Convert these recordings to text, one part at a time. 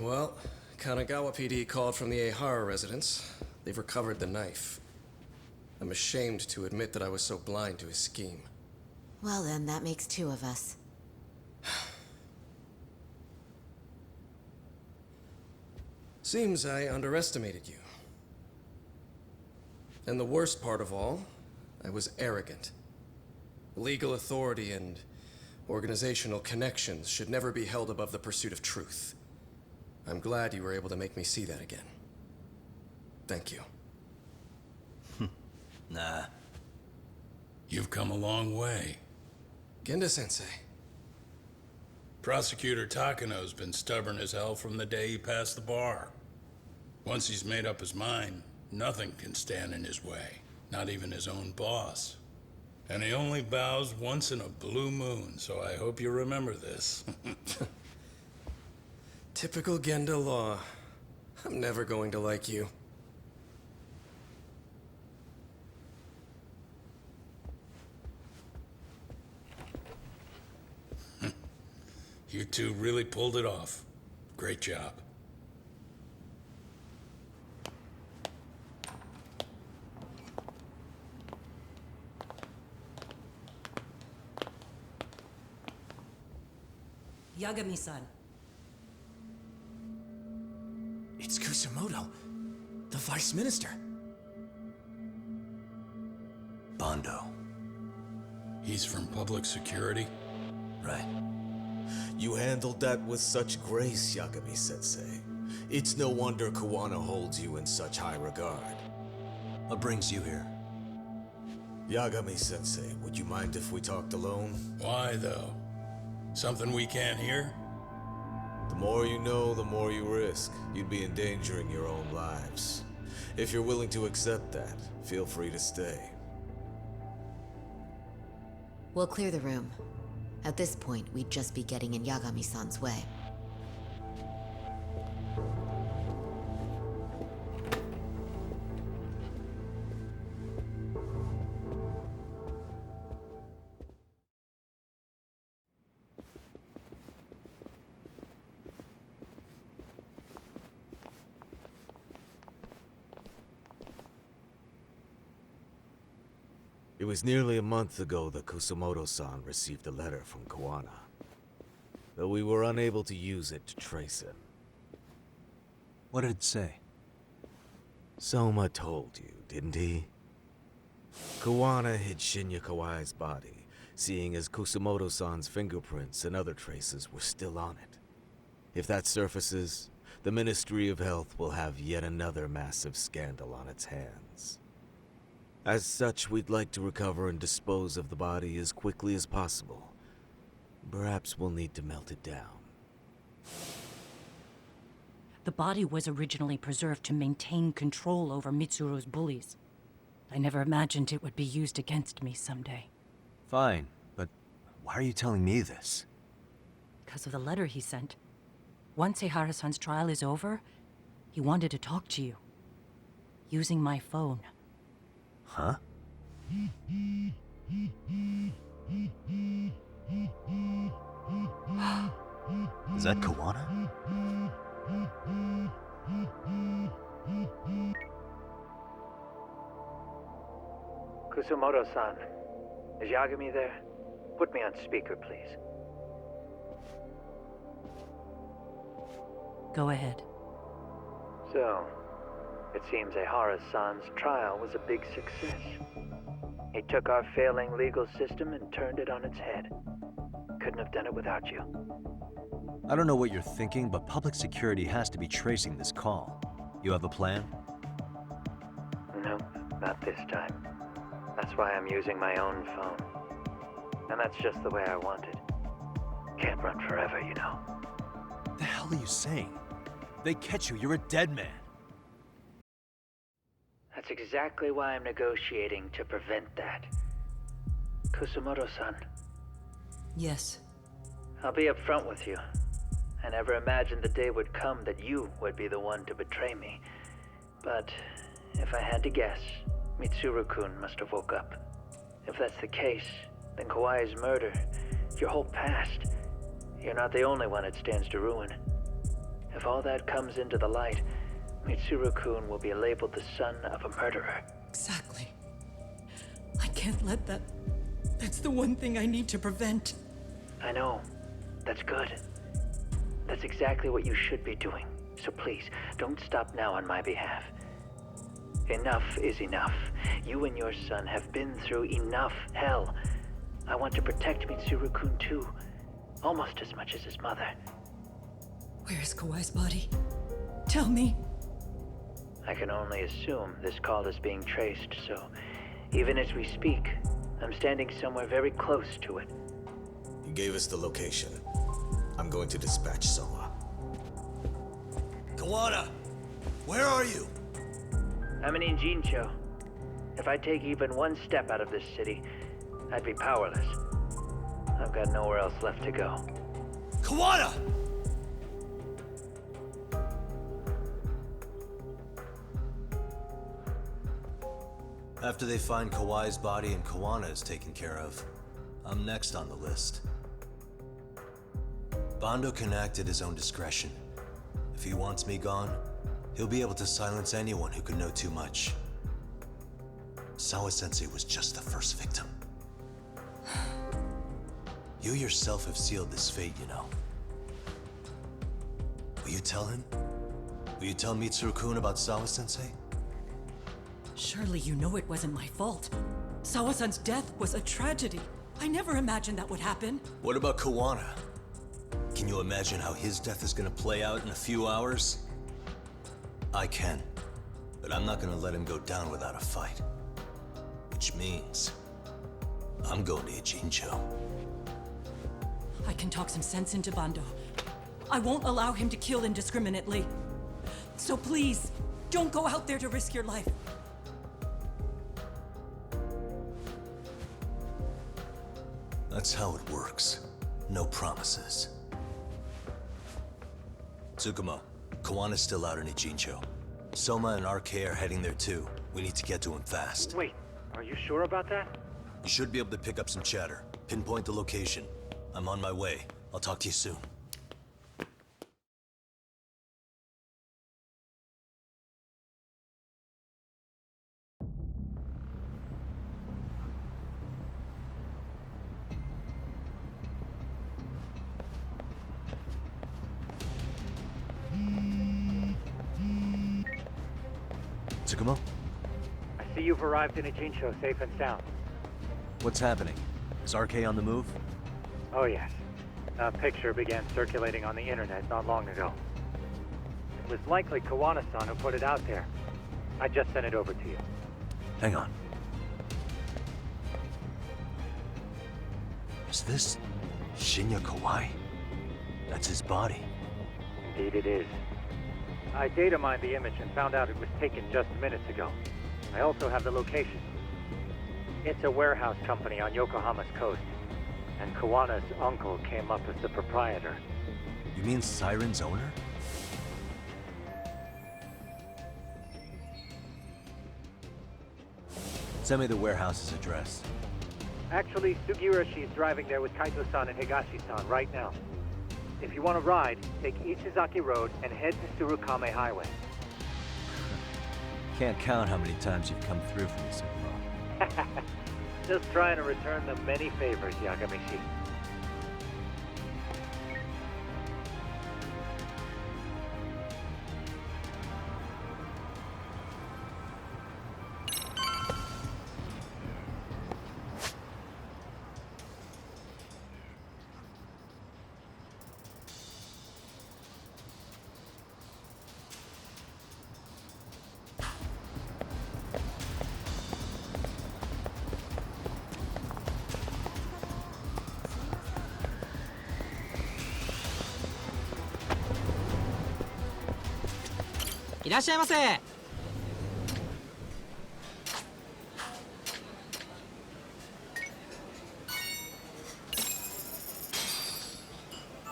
Well, Kanagawa PD called from the Ehara residence. They've recovered the knife. I'm ashamed to admit that I was so blind to his scheme. Well then, that makes two of us. Seems I underestimated you. And the worst part of all, I was arrogant. Legal authority and organizational connections should never be held above the pursuit of truth. I'm glad you were able to make me see that again. Thank you. Nah. You've come a long way. Genda-sensei. Prosecutor Takano's been stubborn as hell from the day he passed the bar. Once he's made up his mind, nothing can stand in his way, not even his own boss. And he only bows once in a blue moon, so I hope you remember this. Typical Genda law. I'm never going to like you. You two really pulled it off. Great job. Yagami-san. It's Kusumoto, the Vice Minister. Bondo. He's from public security? Right. You handled that with such grace, Yagami-sensei. It's no wonder Kuawa holds you in such high regard. What brings you here? Yagami-sensei, would you mind if we talked alone? Why, though? Something we can't hear? The more you know, the more you risk. You'd be endangering your own lives. If you're willing to accept that, feel free to stay. We'll clear the room. At this point, we'd just be getting in Yagami-san's way. It was nearly a month ago that Kusumoto-san received a letter from Kuawa. Though we were unable to use it to trace him. What did it say? Soma told you, didn't he? Kuawa hid Shinya Kawai's body, seeing as Kusumoto-san's fingerprints and other traces were still on it. If that surfaces, the Ministry of Health will have yet another massive scandal on its hands. As such, we'd like to recover and dispose of the body as quickly as possible. Perhaps we'll need to melt it down. The body was originally preserved to maintain control over Mitsuru's bullies. I never imagined it would be used against me someday. Fine, but why are you telling me this? Because of the letter he sent. Once Ehara-san's trial is over, he wanted to talk to you. Using my phone. Huh? Is that Kuawa? Kusumoto-san, is Yagami there? Put me on speaker, please. Go ahead. So, it seems Ehara-san's trial was a big success. He took our failing legal system and turned it on its head. Couldn't have done it without you. I don't know what you're thinking, but public security has to be tracing this call. You have a plan? No, not this time. That's why I'm using my own phone. And that's just the way I want it. Can't run forever, you know. What the hell are you saying? They catch you, you're a dead man. That's exactly why I'm negotiating to prevent that. Kusumoto-san. Yes. I'll be upfront with you. I never imagined the day would come that you would be the one to betray me. But if I had to guess, Mitsuru-kun must have woke up. If that's the case, then Kawai's murder, your whole past, you're not the only one it stands to ruin. If all that comes into the light, Mitsuru-kun will be labeled the son of a murderer. Exactly. I can't let that... That's the one thing I need to prevent. I know. That's good. That's exactly what you should be doing. So please, don't stop now on my behalf. Enough is enough. You and your son have been through enough hell. I want to protect Mitsuru-kun too. Almost as much as his mother. Where is Kawai's body? Tell me. I can only assume this call is being traced, so even as we speak, I'm standing somewhere very close to it. You gave us the location. I'm going to dispatch Soma. Kuawa, where are you? I'm in Injincho. If I take even one step out of this city, I'd be powerless. I've got nowhere else left to go. Kuawa! After they find Kawai's body and Kuawa is taken care of, I'm next on the list. Bando can act at his own discretion. If he wants me gone, he'll be able to silence anyone who could know too much. Sawa-sensei was just the first victim. You yourself have sealed this fate, you know. Will you tell him? Will you tell Mitsuru-kun about Sawa-sensei? Surely you know it wasn't my fault. Sawa-san's death was a tragedy. I never imagined that would happen. What about Kuawa? Can you imagine how his death is gonna play out in a few hours? I can, but I'm not gonna let him go down without a fight. Which means, I'm going to Ijincho. I can talk some sense into Bando. I won't allow him to kill indiscriminately. So please, don't go out there to risk your life. That's how it works. No promises. Tsukumo, Kawana's still out in Ijincho. Soma and RK are heading there too. We need to get to him fast. Wait, are you sure about that? You should be able to pick up some chatter. Pinpoint the location. I'm on my way. I'll talk to you soon. Tsukumo? I see you've arrived in Ijincho safe and sound. What's happening? Is RK on the move? Oh yes. A picture began circulating on the internet not long ago. It was likely Kawana-san who put it out there. I just sent it over to you. Hang on. Is this Shinya Kawai? That's his body. Indeed it is. I data mined the image and found out it was taken just minutes ago. I also have the location. It's a warehouse company on Yokohama's coast, and Kawana's uncle came up as the proprietor. You mean Siren's owner? Send me the warehouse's address. Actually, Sugiurashi is driving there with Kaito-san and Higashi-san right now. If you want to ride, take Ichizaki Road and head to Tsurukame Highway. Can't count how many times you've come through for me, Tsukumo. Just trying to return the many favors, Yagamishi.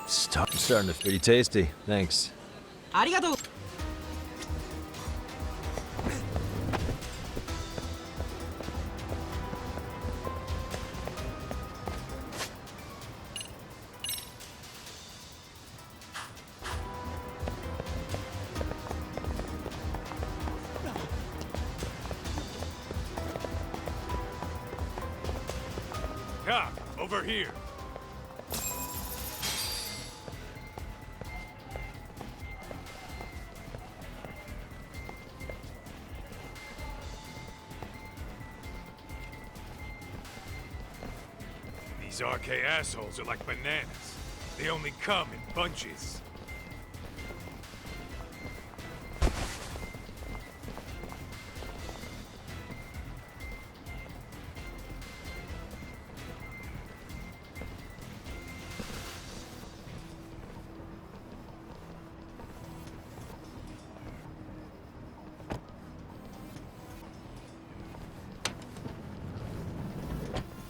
Starting to feel pretty tasty. Thanks. Cop, over here. These RK assholes are like bananas. They only come in bunches.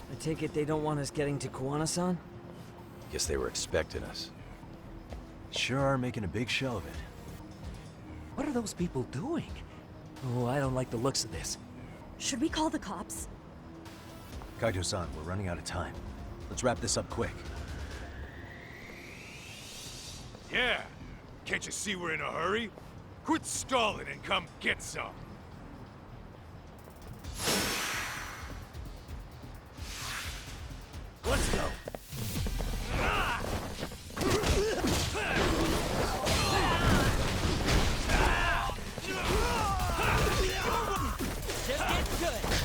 I take it they don't want us getting to Kuwana-san? Guess they were expecting us. Sure are making a big show of it. What are those people doing? Oh, I don't like the looks of this. Should we call the cops? Kaito-san, we're running out of time. Let's wrap this up quick. Yeah. Can't you see we're in a hurry? Quit stalling and come get some. Let's go. Just getting good.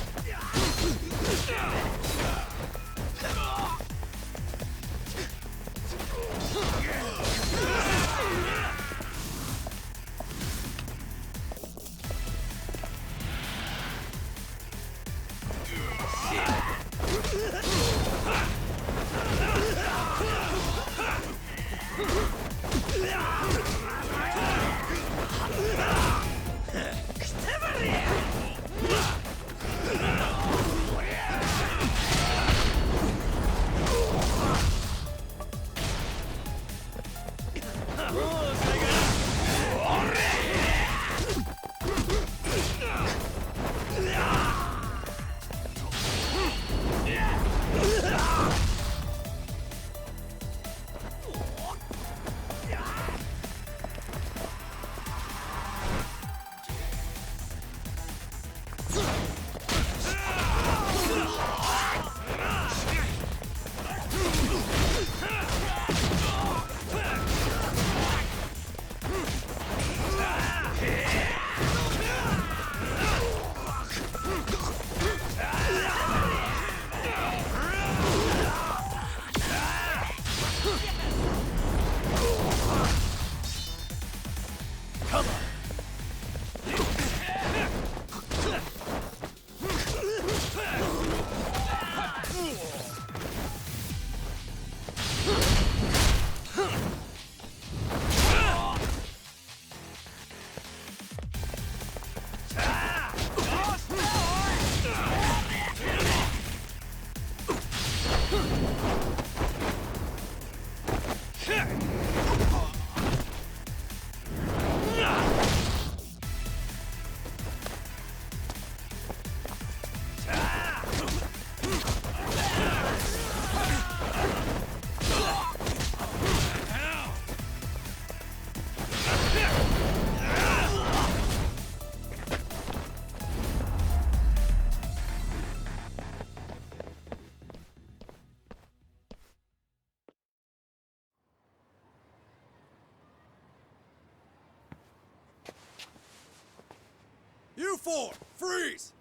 You four, freeze!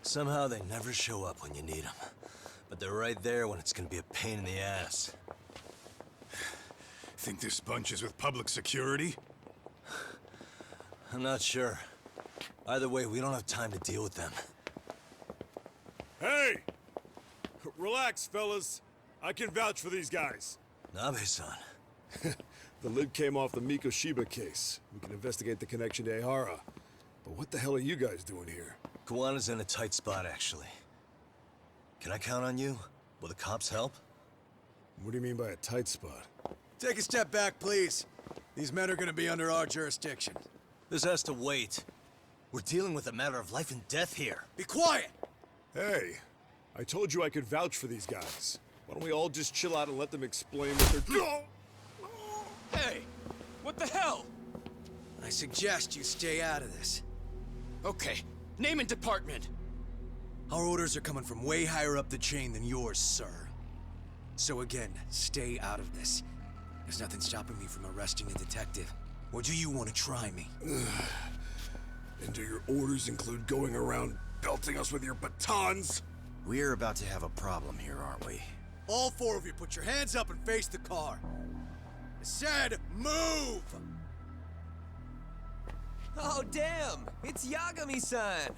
Somehow they never show up when you need them. But they're right there when it's gonna be a pain in the ass. Think this bunch is with public security? I'm not sure. Either way, we don't have time to deal with them. Hey! Relax, fellas. I can vouch for these guys. Nabe-san. The lid came off the Mikoshiba case. We can investigate the connection to Ehara. But what the hell are you guys doing here? Kuwana's in a tight spot, actually. Can I count on you? Will the cops help? What do you mean by a tight spot? Take a step back, please. These men are gonna be under our jurisdiction. This has to wait. We're dealing with a matter of life and death here. Be quiet! Hey, I told you I could vouch for these guys. Why don't we all just chill out and let them explain what they're doing? Hey! What the hell? I suggest you stay out of this. Okay, name and department. Our orders are coming from way higher up the chain than yours, sir. So again, stay out of this. There's nothing stopping me from arresting a detective. Or do you want to try me? And do your orders include going around belting us with your batons? We're about to have a problem here, aren't we? All four of you, put your hands up and face the car. I said, move! Oh, damn! It's Yagami-san!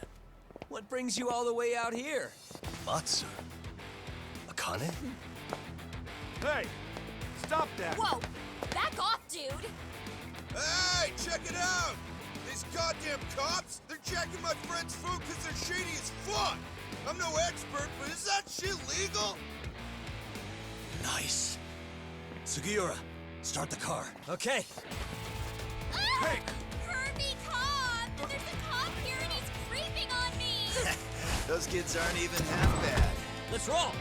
What brings you all the way out here? Matsu? Akane? Hey! Stop that! Whoa! Back off, dude! Hey, check it out! These goddamn cops, they're checking my friend's food because they're shady as fuck! I'm no expert, but is that shit legal? Nice. Sugiura, start the car. Okay. Hey! Kirby cop! There's a cop here and he's creeping on me! Those kids aren't even half bad. Let's roll!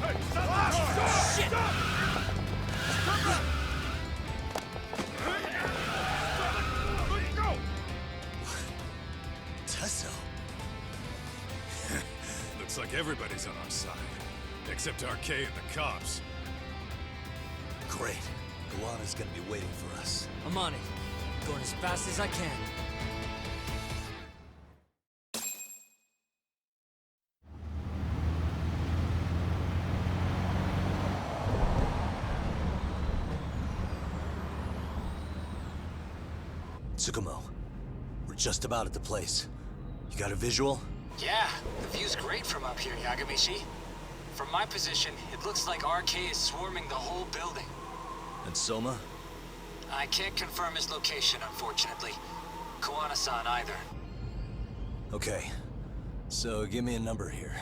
Hey, stop the car! Shit! Let's go! Tesso. Looks like everybody's on our side. Except RK and the cops. Great. Guana's gonna be waiting for us. I'm on it. Going as fast as I can. Tsukumo, we're just about at the place. You got a visual? Yeah, the view's great from up here, Yagamishi. From my position, it looks like RK is swarming the whole building. And Soma? I can't confirm his location, unfortunately. Kuwana-san either. Okay. So give me a number here.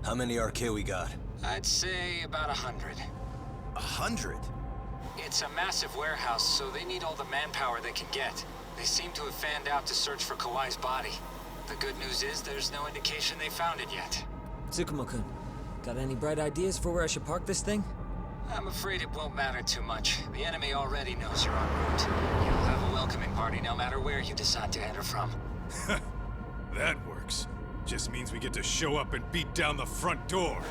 How many RK we got? I'd say about 100. 100? It's a massive warehouse, so they need all the manpower they can get. They seem to have fanned out to search for Kawai's body. The good news is there's no indication they found it yet. Tsukumo-kun, got any bright ideas for where I should park this thing? I'm afraid it won't matter too much. The enemy already knows you're en route. You'll have a welcoming party no matter where you decide to enter from. That works. Just means we get to show up and beat down the front door.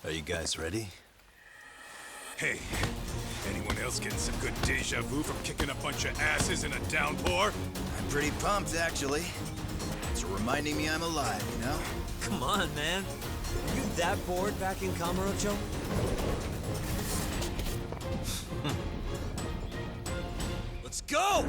Are you guys ready? Hey, anyone else getting some good deja vu from kicking a bunch of asses in a downpour? I'm pretty pumped, actually. It's reminding me I'm alive, you know? Come on, man. Are you that bored back in Kamurocho? Let's go!